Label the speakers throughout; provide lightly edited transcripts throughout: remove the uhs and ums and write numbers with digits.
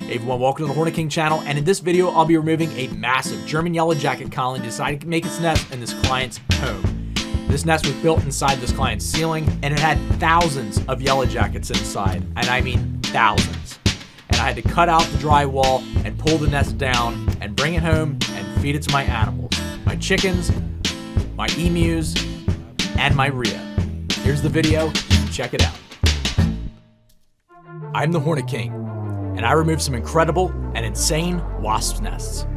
Speaker 1: Hey everyone, welcome to the Hornet King channel, and in this video I'll be removing a massive German yellow jacket colony decided to make its nest in this client's home. This nest was built inside this client's ceiling, and it had thousands of yellow jackets inside, and I mean thousands. And I had to cut out the drywall and pull the nest down and bring it home and feed it to my animals. My chickens, my emus, and my rhea. Here's the video, check it out. I'm the Hornet King, and I removed some incredible and insane wasp nests.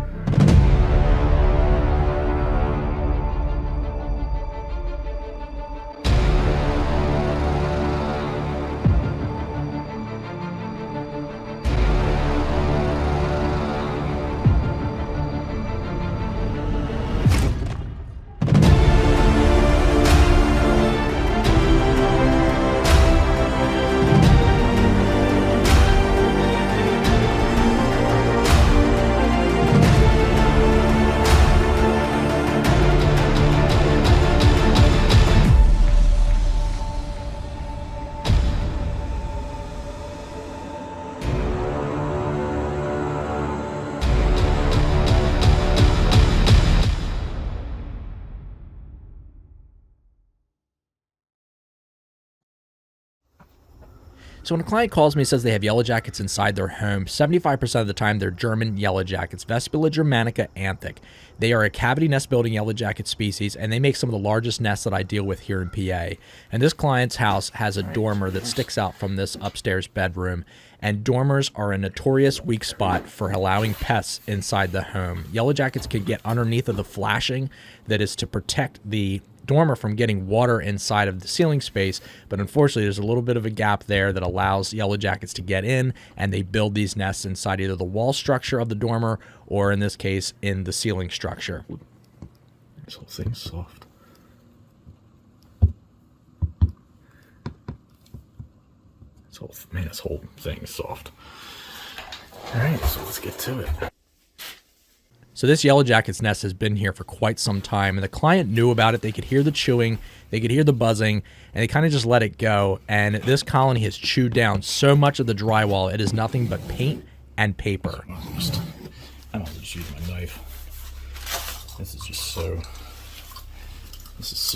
Speaker 1: So when a client calls me and says they have yellow jackets inside their home, 75% of the time they're German yellow jackets, Vespula germanica anthic. They are a cavity nest building yellow jacket species, and they make some of the largest nests that I deal with here in PA. And this client's house has a dormer that sticks out from this upstairs bedroom, and dormers are a notorious weak spot for allowing pests inside the home. Yellow jackets can get underneath of the flashing that is to protect the dormer from getting water inside of the ceiling space, but unfortunately there's a little bit of a gap there that allows yellow jackets to get in, and they build these nests inside either the wall structure of the dormer or in this case in the ceiling structure.
Speaker 2: This whole thing's soft. This whole thing's soft. Alright, so let's get to it.
Speaker 1: So this yellow jacket's nest has been here for quite some time, and the client knew about it. They could hear the chewing, they could hear the buzzing, and they kind of just let it go. And this colony has chewed down so much of the drywall, it is nothing but paint and paper.
Speaker 2: I don't just use my knife. This is so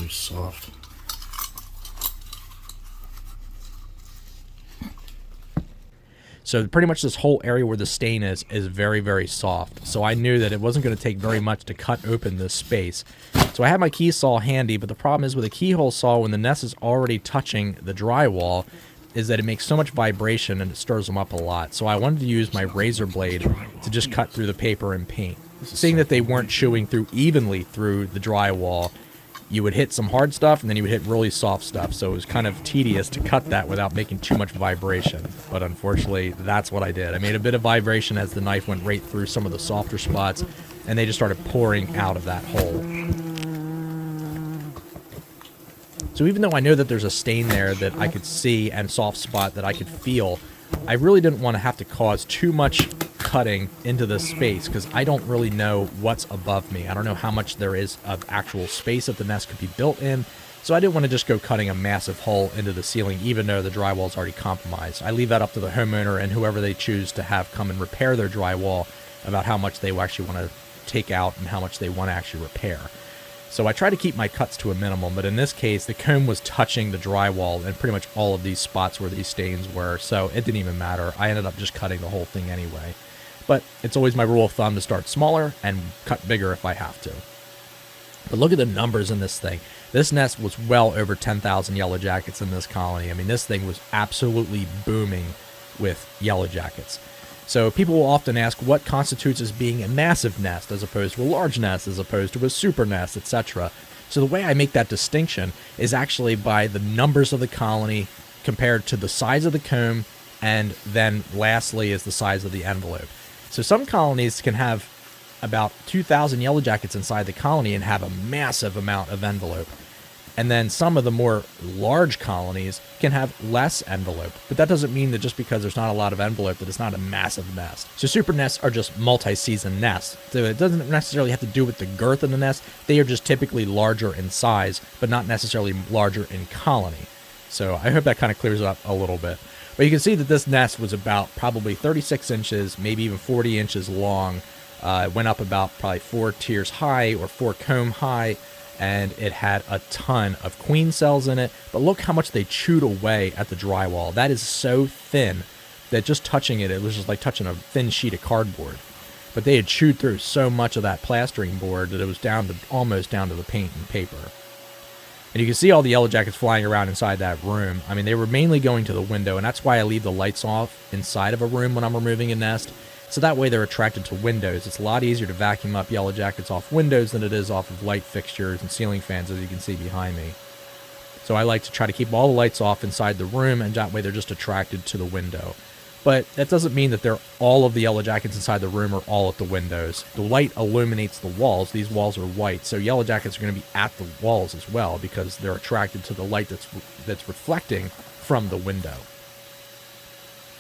Speaker 2: soft.
Speaker 1: So pretty much this whole area where the stain is very, very soft. So I knew that it wasn't going to take very much to cut open this space. So I had my key saw handy, but the problem is with a keyhole saw, when the nest is already touching the drywall, is that it makes so much vibration and it stirs them up a lot. So I wanted to use my razor blade to just cut through the paper and paint. Seeing that they weren't chewing through evenly through the drywall, you would hit some hard stuff and then you would hit really soft stuff, so it was kind of tedious to cut that without making too much vibration. But unfortunately, that's what I did. I made a bit of vibration as the knife went right through some of the softer spots, and they just started pouring out of that hole. So even though I know that there's a stain there that I could see and soft spot that I could feel, I really didn't want to have to cause too much cutting into this space because I don't really know what's above me. I don't know how much there is of actual space that the nest could be built in, so I didn't want to just go cutting a massive hole into the ceiling even though the drywall is already compromised. I leave that up to the homeowner and whoever they choose to have come and repair their drywall about how much they actually want to take out and how much they want to actually repair. So I try to keep my cuts to a minimum, but in this case, the comb was touching the drywall and pretty much all of these spots where these stains were, so it didn't even matter. I ended up just cutting the whole thing anyway. But it's always my rule of thumb to start smaller and cut bigger if I have to. But look at the numbers in this thing. This nest was well over 10,000 yellow jackets in this colony. I mean, this thing was absolutely booming with yellow jackets. So people will often ask what constitutes as being a massive nest as opposed to a large nest, as opposed to a super nest, etc. So the way I make that distinction is actually by the numbers of the colony compared to the size of the comb, and then lastly is the size of the envelope. So some colonies can have about 2,000 yellow jackets inside the colony and have a massive amount of envelope. And then some of the more large colonies can have less envelope. But that doesn't mean that just because there's not a lot of envelope that it's not a massive nest. So super nests are just multi-season nests. So it doesn't necessarily have to do with the girth of the nest. They are just typically larger in size, but not necessarily larger in colony. So I hope that kind of clears it up a little bit. But you can see that this nest was about probably 36 inches, maybe even 40 inches long. It went up about probably 4 tiers high or 4 comb high, and it had a ton of queen cells in it. But look how much they chewed away at the drywall. That is so thin that just touching it, it was just like touching a thin sheet of cardboard. But they had chewed through so much of that plastering board that it was down to almost down to the paint and paper. And you can see all the yellow jackets flying around inside that room. I mean, they were mainly going to the window, and that's why I leave the lights off inside of a room when I'm removing a nest. So that way they're attracted to windows. It's a lot easier to vacuum up yellow jackets off windows than it is off of light fixtures and ceiling fans, as you can see behind me. So I like to try to keep all the lights off inside the room, and that way they're just attracted to the window. But that doesn't mean that all of the yellow jackets inside the room are all at the windows. The light illuminates the walls. These walls are white, so yellow jackets are going to be at the walls as well because they're attracted to the light that's reflecting from the window.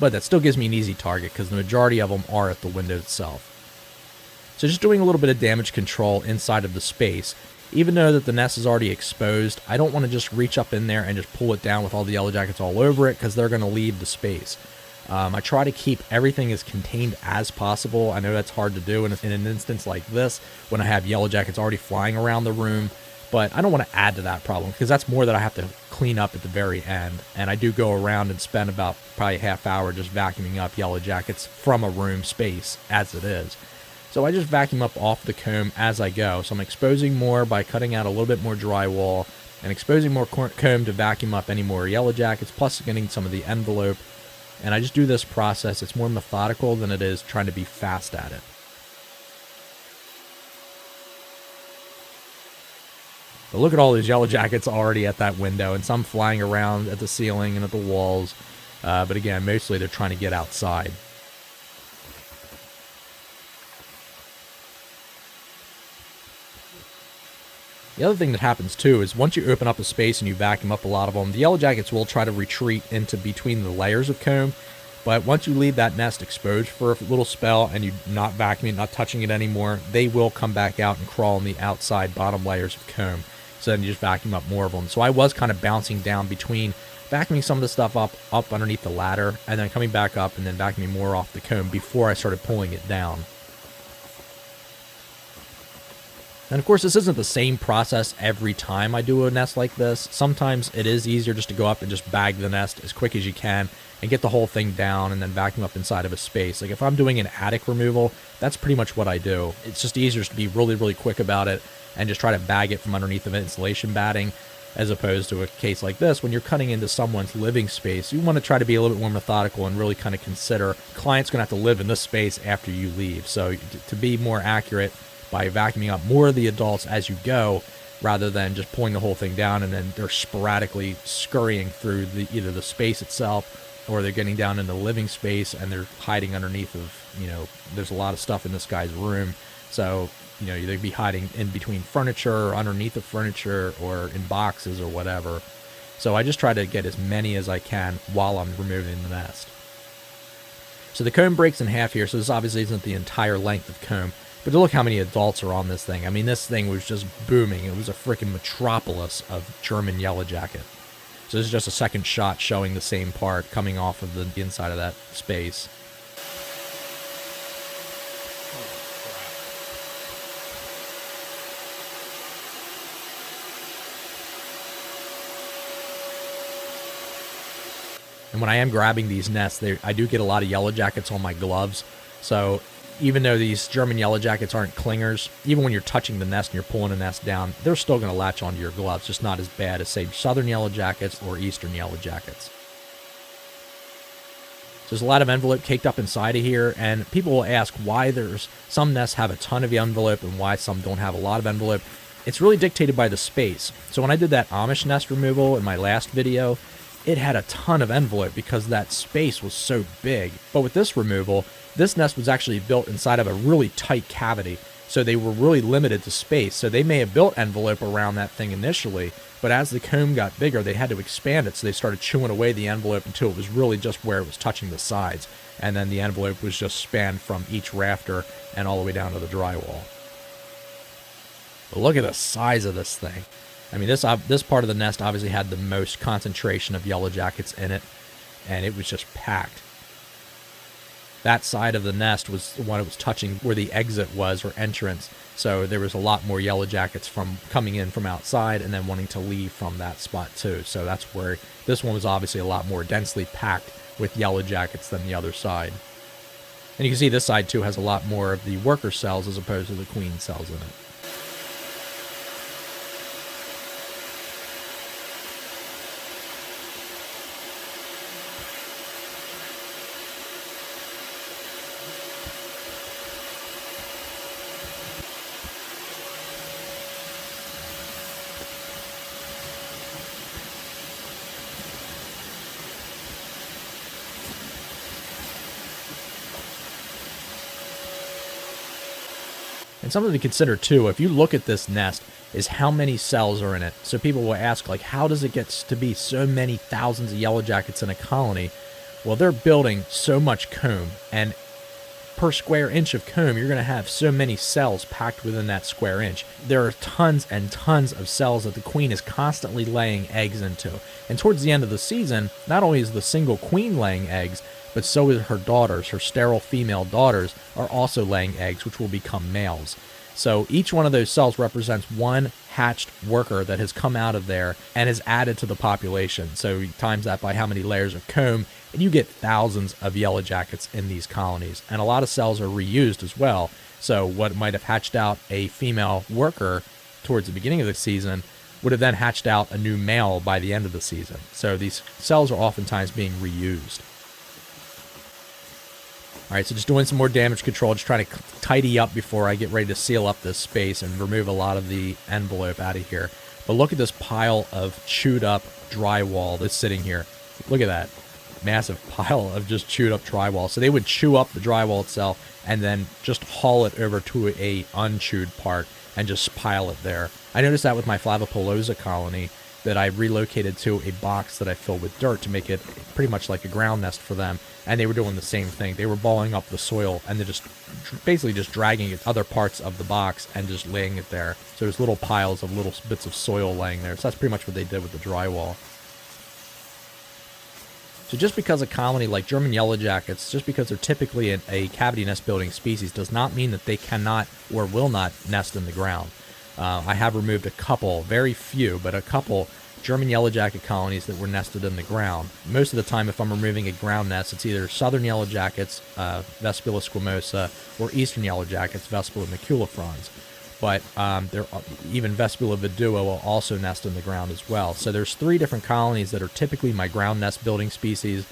Speaker 1: But that still gives me an easy target because the majority of them are at the window itself. So just doing a little bit of damage control inside of the space. Even though that the nest is already exposed, I don't want to just reach up in there and just pull it down with all the yellow jackets all over it because they're going to leave the space. I try to keep everything as contained as possible. I know that's hard to do in an instance like this when I have yellow jackets already flying around the room, but I don't want to add to that problem because that's more that I have to clean up at the very end. And I do go around and spend about probably a half hour just vacuuming up yellow jackets from a room space as it is. So I just vacuum up off the comb as I go. So I'm exposing more by cutting out a little bit more drywall and exposing more comb to vacuum up any more yellow jackets, plus getting some of the envelope. And I just do this process. It's more methodical than it is trying to be fast at it. But look at all these yellow jackets already at that window, and some flying around at the ceiling and at the walls. But again, mostly they're trying to get outside. The other thing that happens too is once you open up a space and you vacuum up a lot of them, the yellow jackets will try to retreat into between the layers of comb. But once you leave that nest exposed for a little spell and you're not vacuuming, not touching it anymore, they will come back out and crawl in the outside bottom layers of comb. So then you just vacuum up more of them. So I was kind of bouncing down between vacuuming some of the stuff up underneath the ladder and then coming back up and then vacuuming more off the comb before I started pulling it down. And of course, this isn't the same process every time I do a nest like this. Sometimes it is easier just to go up and just bag the nest as quick as you can and get the whole thing down and then vacuum up inside of a space. Like if I'm doing an attic removal, that's pretty much what I do. It's just easier to be really, really quick about it and just try to bag it from underneath of insulation batting, as opposed to a case like this when you're cutting into someone's living space. You want to try to be a little bit more methodical and really kind of consider the client's going to have to live in this space after you leave. So to be more accurate, by vacuuming up more of the adults as you go, rather than just pulling the whole thing down and then they're sporadically scurrying through either the space itself or they're getting down in the living space and they're hiding underneath of, there's a lot of stuff in this guy's room. So, they'd be hiding in between furniture or underneath the furniture or in boxes or whatever. So I just try to get as many as I can while I'm removing the nest. So the comb breaks in half here, so this obviously isn't the entire length of comb. But look how many adults are on this thing. I mean, this thing was just booming. It was a freaking metropolis of German yellow jacket. So this is just a second shot showing the same part coming off of the inside of that space. And when I am grabbing these nests, I do get a lot of yellow jackets on my gloves. So even though these German yellow jackets aren't clingers, even when you're touching the nest and you're pulling the nest down, they're still going to latch onto your gloves, just not as bad as, say, southern yellow jackets or eastern yellow jackets. So there's a lot of envelope caked up inside of here, and people will ask why some nests have a ton of envelope and why some don't have a lot of envelope. It's really dictated by the space. So when I did that Amish nest removal in my last video, it had a ton of envelope because that space was so big. But with this removal, this nest was actually built inside of a really tight cavity, so they were really limited to space. So they may have built envelope around that thing initially, but as the comb got bigger, they had to expand it, so they started chewing away the envelope until it was really just where it was touching the sides, and then the envelope was just spanned from each rafter and all the way down to the drywall. But look at the size of this thing. I mean, this part of the nest obviously had the most concentration of yellow jackets in it. and it was just packed. That side of the nest was the one it was touching where the exit was, or entrance. So there was a lot more yellow jackets from coming in from outside and then wanting to leave from that spot too. So that's where this one was obviously a lot more densely packed with yellow jackets than the other side. And you can see this side too has a lot more of the worker cells as opposed to the queen cells in it. And something to consider too, if you look at this nest, is how many cells are in it. So people will ask, like, how does it get to be so many thousands of yellow jackets in a colony? Well, they're building so much comb, and per square inch of comb, you're going to have so many cells packed within that square inch. There are tons and tons of cells that the queen is constantly laying eggs into. And towards the end of the season, not only is the single queen laying eggs, but so is her daughters. Her sterile female daughters are also laying eggs, which will become males. So each one of those cells represents one hatched worker that has come out of there and is added to the population. So you times that by how many layers of comb, and you get thousands of yellow jackets in these colonies. And a lot of cells are reused as well. So what might have hatched out a female worker towards the beginning of the season would have then hatched out a new male by the end of the season. So these cells are oftentimes being reused. All right, so just doing some more damage control, just trying to tidy up before I get ready to seal up this space and remove a lot of the envelope out of here. But look at this pile of chewed up drywall that's sitting here. Look at that. Massive pile of just chewed up drywall. So they would chew up the drywall itself and then just haul it over to a unchewed part and just pile it there. I noticed that with my Flavipulosa colony, that I relocated to a box that I filled with dirt to make it pretty much like a ground nest for them. And they were doing the same thing. They were balling up the soil and they're just basically just dragging it other parts of the box and just laying it there. So there's little piles of little bits of soil laying there. So that's pretty much what they did with the drywall. So just because a colony like German yellow jackets, just because they're typically a cavity nest building species, does not mean that they cannot or will not nest in the ground. I have removed a couple, very few, but a couple German yellow jacket colonies that were nested in the ground. Most of the time, if I'm removing a ground nest, it's either southern yellow jackets, Vespula squamosa, or eastern yellow jackets, Vespula maculifrons. But even Vespula vidua will also nest in the ground as well. So there's 3 different colonies that are typically my ground nest building species.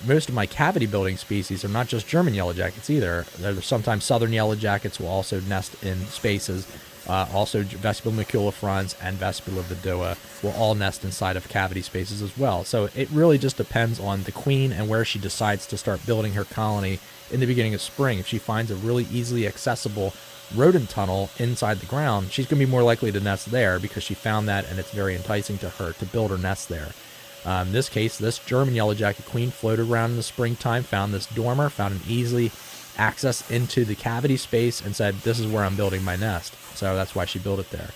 Speaker 1: Most of my cavity building species are not just German yellow jackets either. There's sometimes southern yellow jackets will also nest in spaces. Also Vespula maculifrons and Vespula vidua will all nest inside of cavity spaces as well. So it really just depends on the queen and where she decides to start building her colony in the beginning of spring. If she finds a really easily accessible rodent tunnel inside the ground, she's going to be more likely to nest there because she found that and it's very enticing to her to build her nest there. In this case, this German yellow jacket queen floated around in the springtime, found this dormer, found an easily access into the cavity space, and said, this is where I'm building my nest. So that's why she built it there.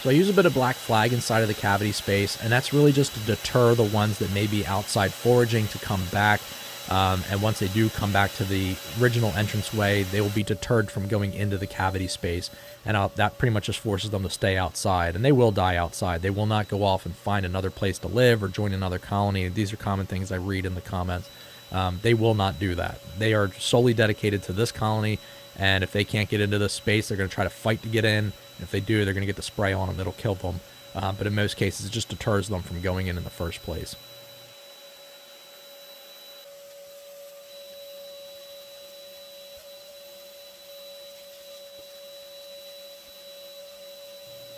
Speaker 1: So I use a bit of black flag inside of the cavity space, and that's really just to deter the ones that may be outside foraging to come back. And once they do come back to the original entranceway, they will be deterred from going into the cavity space. And that pretty much just forces them to stay outside. And they will die outside. They will not go off and find another place to live or join another colony. These are common things I read in the comments. They will not do that. They are solely dedicated to this colony. And if they can't get into this space, they're going to try to fight to get in. If they do, they're going to get the spray on them. It'll kill them. But in most cases, it just deters them from going in the first place.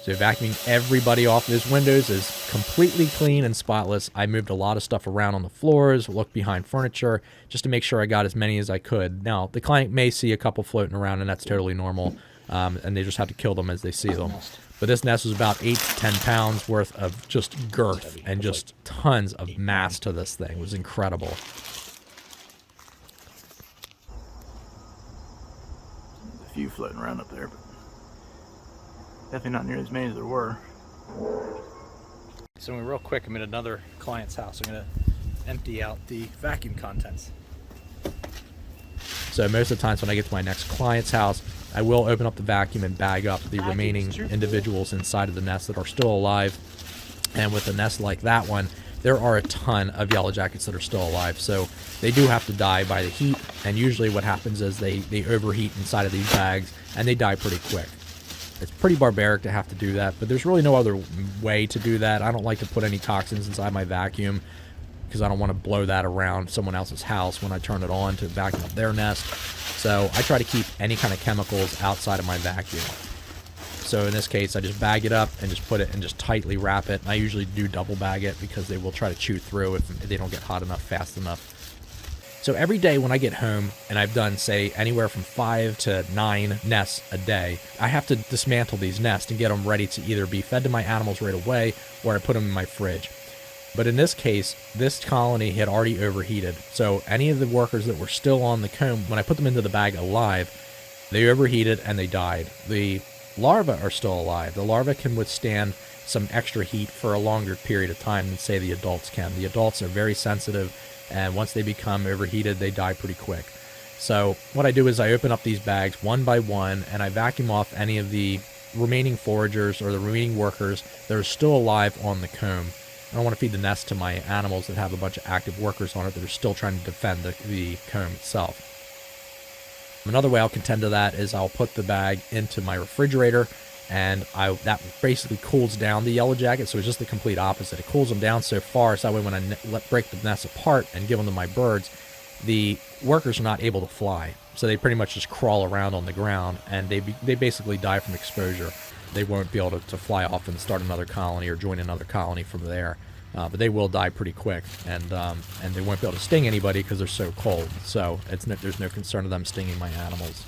Speaker 1: So vacuuming everybody off of those windows is completely clean and spotless. I moved a lot of stuff around on the floors, looked behind furniture, just to make sure I got as many as I could. Now, the client may see a couple floating around, and that's totally normal, and they just have to kill them as they see them. But this nest was about 8 to 10 pounds worth of just girth and just tons of mass to this thing. It was incredible.
Speaker 2: A few floating around up there, but definitely not near as many as there were.
Speaker 3: So real quick, I'm in another client's house. I'm going to empty out the vacuum contents.
Speaker 1: So most of the times when I get to my next client's house, I will open up the vacuum and bag up the remaining individuals inside of the nest that are still alive. And with a nest like that one, there are a ton of yellow jackets that are still alive. So they do have to die by the heat. And usually what happens is they overheat inside of these bags and they die pretty quick. It's pretty barbaric to have to do that, but there's really no other way to do that. I don't like to put any toxins inside my vacuum because I don't want to blow that around someone else's house when I turn it on to vacuum up their nest. So I try to keep any kind of chemicals outside of my vacuum. So in this case, I just bag it up and just put it and just tightly wrap it. And I usually do double bag it because they will try to chew through if they don't get hot enough fast enough. So every day when I get home, and I've done, say, anywhere from 5 to 9 nests a day, I have to dismantle these nests and get them ready to either be fed to my animals right away or I put them in my fridge. But in this case, this colony had already overheated. So any of the workers that were still on the comb, when I put them into the bag alive, they overheated and they died. The larvae are still alive. The larvae can withstand some extra heat for a longer period of time than, say, the adults can. The adults are very sensitive, and once they become overheated, they die pretty quick. So what I do is I open up these bags one by one, and I vacuum off any of the remaining foragers or the remaining workers that are still alive on the comb. I don't want to feed the nest to my animals that have a bunch of active workers on it that are still trying to defend the comb itself. Another way I'll contend to that is I'll put the bag into my refrigerator, and that basically cools down the yellow jacket. So it's just the complete opposite. It cools them down so far, so that way when I break the nest apart and give them to my birds, the workers are not able to fly. So they pretty much just crawl around on the ground, and they basically die from exposure. They won't be able to fly off and start another colony or join another colony from there. But they will die pretty quick, and they won't be able to sting anybody because they're so cold. So there's no concern of them stinging my animals.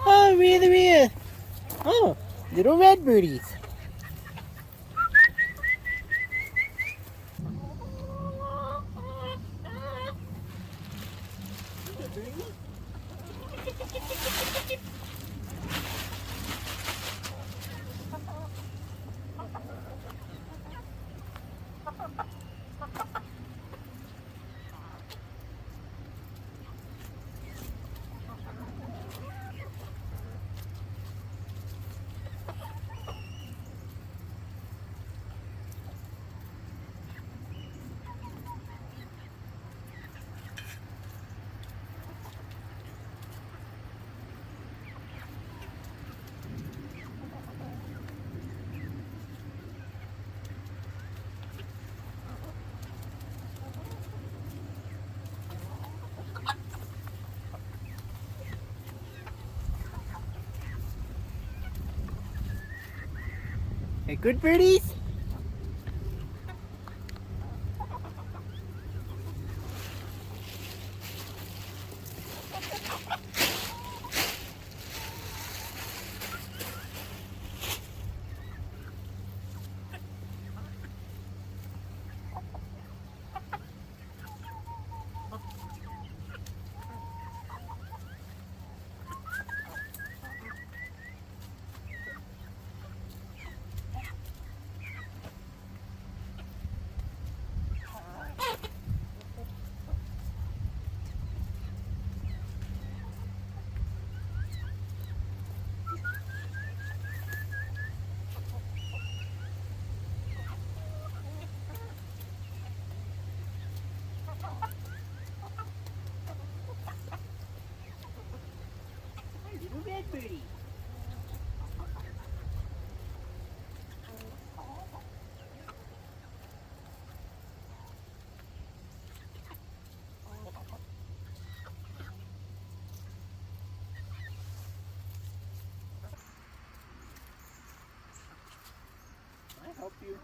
Speaker 4: Oh, rhea. Oh, little red birdies. They're good birdies? Little red birdie. Can I help you?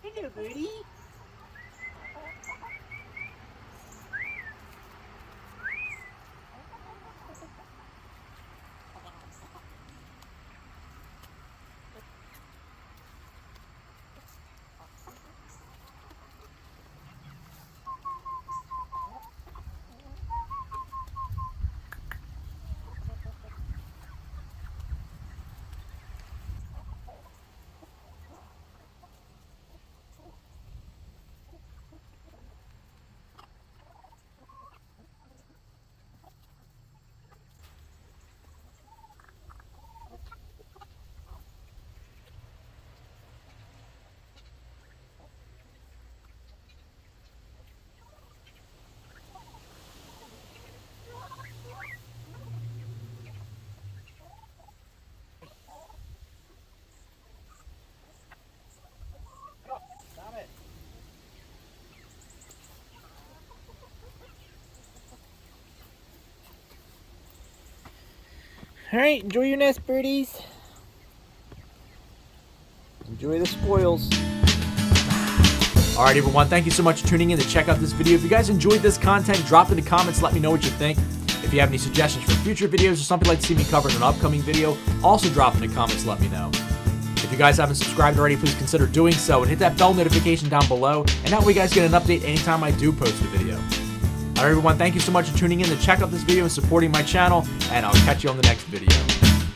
Speaker 4: Hello, birdie. Stop it. Alright, enjoy your nest, birdies. Enjoy the spoils.
Speaker 1: Alright everyone, thank you so much for tuning in to check out this video. If you guys enjoyed this content, drop in the comments, let me know what you think. If you have any suggestions for future videos or something you'd like to see me cover in an upcoming video, also drop in the comments, let me know. If you guys haven't subscribed already, please consider doing so and hit that bell notification down below, and that way you guys get an update anytime I do post a video. Alright everyone, thank you so much for tuning in to check out this video and supporting my channel, and I'll catch you on the next video.